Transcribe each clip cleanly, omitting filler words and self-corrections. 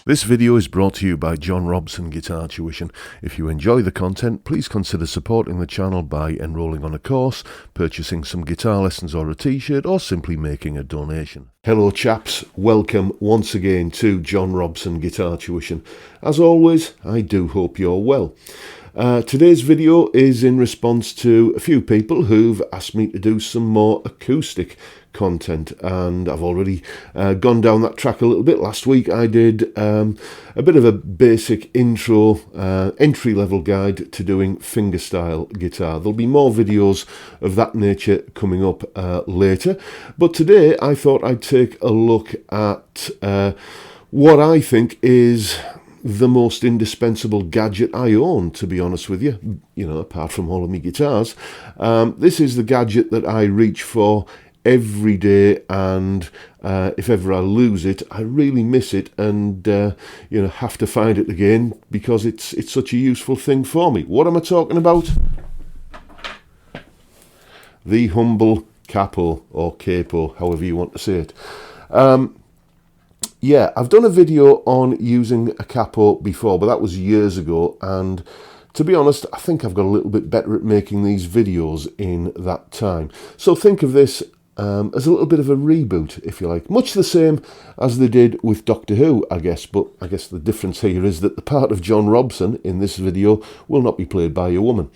This video is brought to you by John Robson Guitar Tuition. If you enjoy the content, please consider supporting the channel by enrolling on a course, purchasing some guitar lessons or a t-shirt, or simply making a donation. Hello chaps, welcome once again to John Robson Guitar Tuition. As always, I do hope you're well. Today's video is in response to a few people who've asked me to do some more acoustic content, and I've already gone down that track a little bit. Last week I did a bit of a basic intro, entry-level guide to doing fingerstyle guitar. There'll be more videos of that nature coming up later, but today I thought I'd take a look at what I think is the most indispensable gadget I own, to be honest with you, apart from all of my guitars. This is the gadget that I reach for every day, and if ever I lose it, I really miss it, and have to find it again because it's such a useful thing for me. What am I talking about? The humble capo, or capo, however you want to say it. Yeah, I've done a video on using a capo before, but that was years ago, and to be honest, I think I've got a little bit better at making these videos in that time. So think of this as a little bit of a reboot, if you like. Much the same as they did with Doctor Who, I guess, but I guess the difference here is that the part of John Robson in this video will not be played by a woman.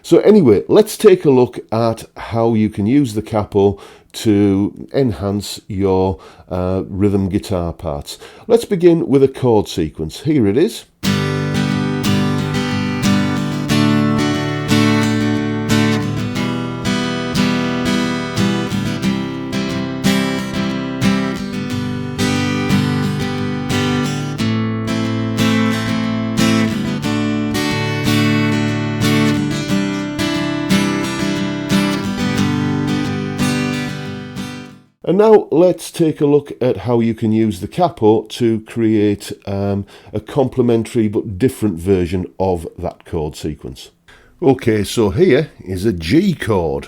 So anyway, let's take a look at how you can use the capo to enhance your rhythm guitar parts. Let's begin with a chord sequence. Here it is. And now let's take a look at how you can use the capo to create a complementary but different version of that chord sequence. Okay, so here is a G chord.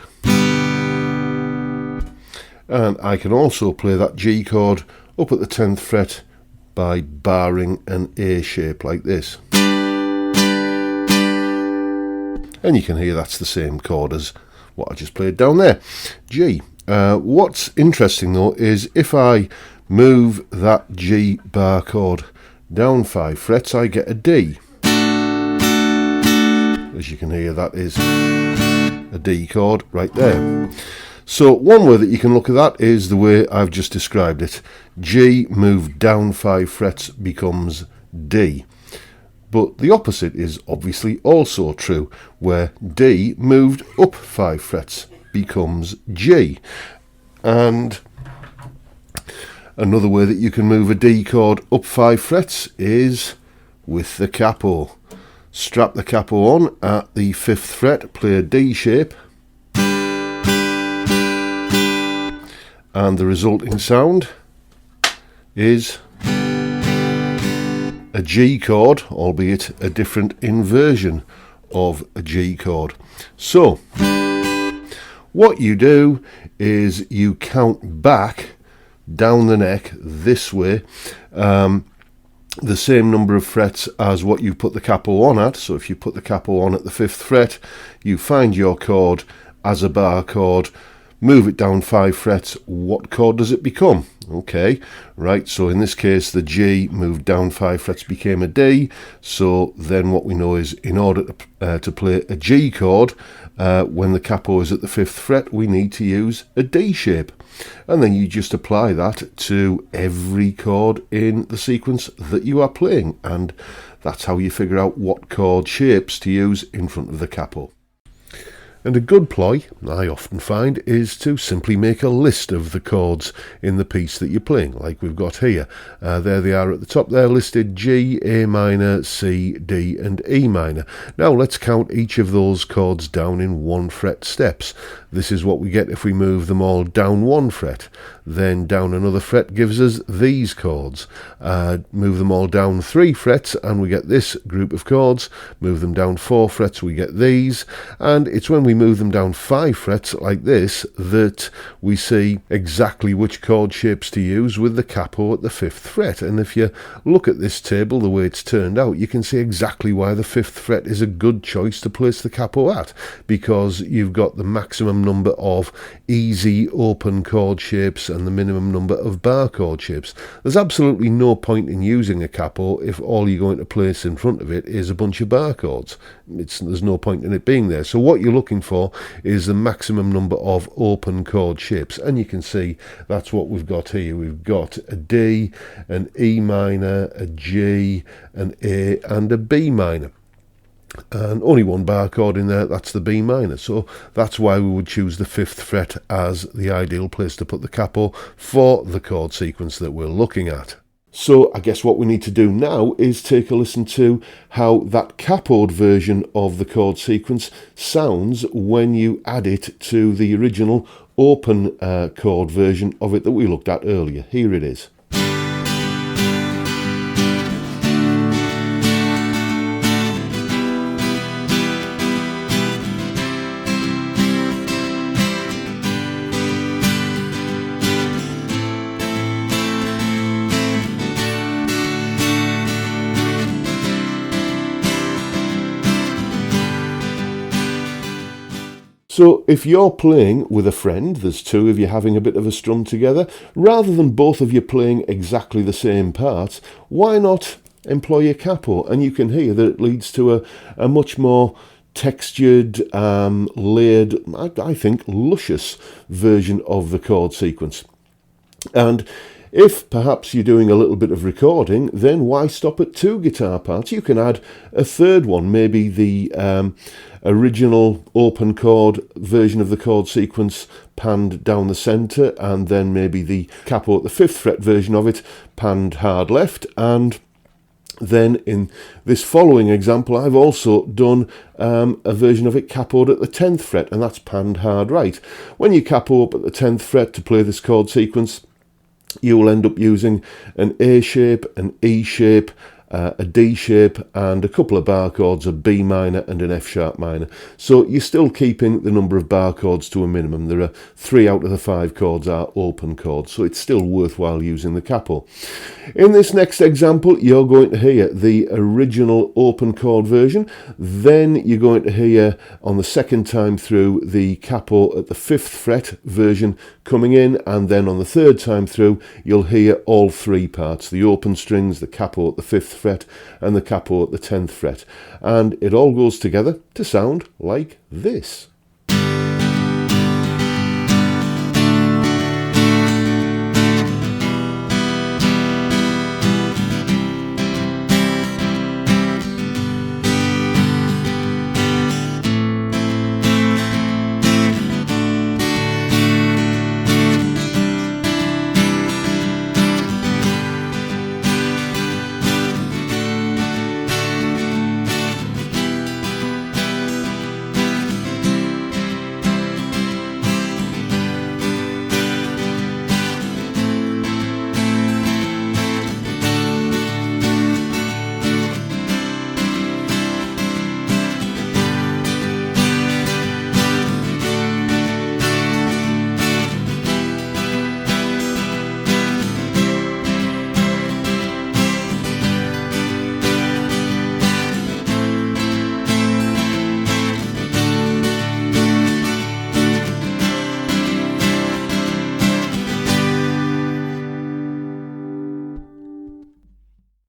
And I can also play that G chord up at the 10th fret by barring an A shape like this. And you can hear that's the same chord as what I just played down there, G. What's interesting though is if I move that G bar chord down 5 frets, I get a D. As you can hear, that is a D chord right there. So one way that you can look at that is the way I've just described it. G moved down 5 frets becomes D. But the opposite is obviously also true, where D moved up 5 frets becomes G. And another way that you can move a D chord up 5 frets is with the capo. Strap the capo on at the 5th fret, play a D shape, and the resulting sound is a G chord, albeit a different inversion of a G chord. So what you do is you count back down the neck this way, the same number of frets as what you put the capo on at. So if you put the capo on at the 5th fret, you find your chord as a bar chord, move it down 5 frets, what chord does it become? Okay, right, so in this case the G moved down 5 frets, became a D. So then what we know is in order to play a G chord, when the capo is at the 5th fret, we need to use a D shape. And then you just apply that to every chord in the sequence that you are playing. And that's how you figure out what chord shapes to use in front of the capo. And a good ploy, I often find, is to simply make a list of the chords in the piece that you're playing, like we've got here. There they are at the top there, listed: G, A minor, C, D and E minor. Now let's count each of those chords down in 1 fret steps. This is what we get if we move them all down 1 fret. Then down another fret gives us these chords. Move them all down 3 frets and we get this group of chords. Move them down 4 frets, we get these. And it's when we we move them down 5 frets like this that we see exactly which chord shapes to use with the capo at the 5th fret. And if you look at this table, the way it's turned out, you can see exactly why the 5th fret is a good choice to place the capo at, because you've got the maximum number of easy open chord shapes and the minimum number of bar chord shapes. There's absolutely no point in using a capo if all you're going to place in front of it is a bunch of bar chords. There's no point in it being there. So what you're looking for is the maximum number of open chord shapes, and you can see that's what we've got here. We've got a D, an E minor, a G, an A and a B minor, and only one bar chord in there, that's the B minor. So that's why we would choose the 5th fret as the ideal place to put the capo for the chord sequence that we're looking at. So I guess what we need to do now is take a listen to how that capoed version of the chord sequence sounds when you add it to the original open chord version of it that we looked at earlier. Here it is. So if you're playing with a friend, there's two of you having a bit of a strum together, rather than both of you playing exactly the same parts, why not employ a capo? And you can hear that it leads to a much more textured, layered, I think luscious version of the chord sequence. And if perhaps you're doing a little bit of recording, then why stop at 2 guitar parts? You can add a third one, maybe the original open chord version of the chord sequence panned down the centre, and then maybe the capo at the 5th fret version of it panned hard left. And then in this following example, I've also done a version of it capoed at the 10th fret, and that's panned hard right. When you capo up at the 10th fret to play this chord sequence, you will end up using an A shape, an E shape, a D shape, and a couple of bar chords, a B minor and an F sharp minor. So you're still keeping the number of bar chords to a minimum. There are 3 out of the 5 chords are open chords, so it's still worthwhile using the capo. In this next example, you're going to hear the original open chord version. Then you're going to hear on the second time through the capo at the 5th fret version coming in, and then on the third time through you'll hear all 3 parts, the open strings, the capo at the 5th fret and the capo at the 10th fret, and it all goes together to sound like this.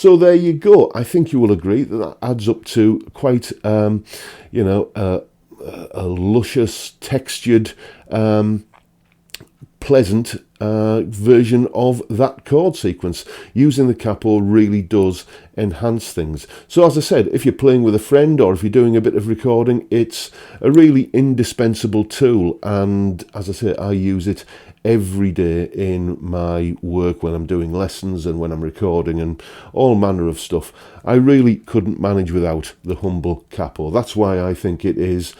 So there you go. I think you will agree that that adds up to quite, a luscious, textured, pleasant version of that chord sequence. Using the capo really does enhance things. So as I said, if you're playing with a friend or if you're doing a bit of recording, it's a really indispensable tool. And as I say, I use it every day in my work when I'm doing lessons and when I'm recording and all manner of stuff. I really couldn't manage without the humble capo. That's why I think it is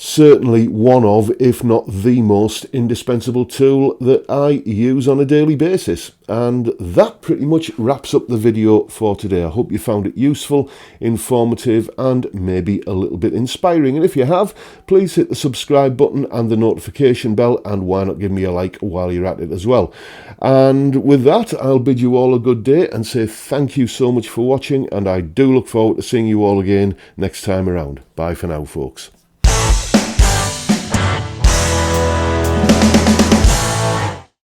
certainly one of, if not the most indispensable tool that I use on a daily basis. And that pretty much wraps up the video for today. I hope you found it useful, informative, and maybe a little bit inspiring. And if you have, please hit the subscribe button and the notification bell, and why not give me a like while you're at it as well. And with that, I'll bid you all a good day and say thank you so much for watching, and I do look forward to seeing you all again next time around. Bye for now, folks.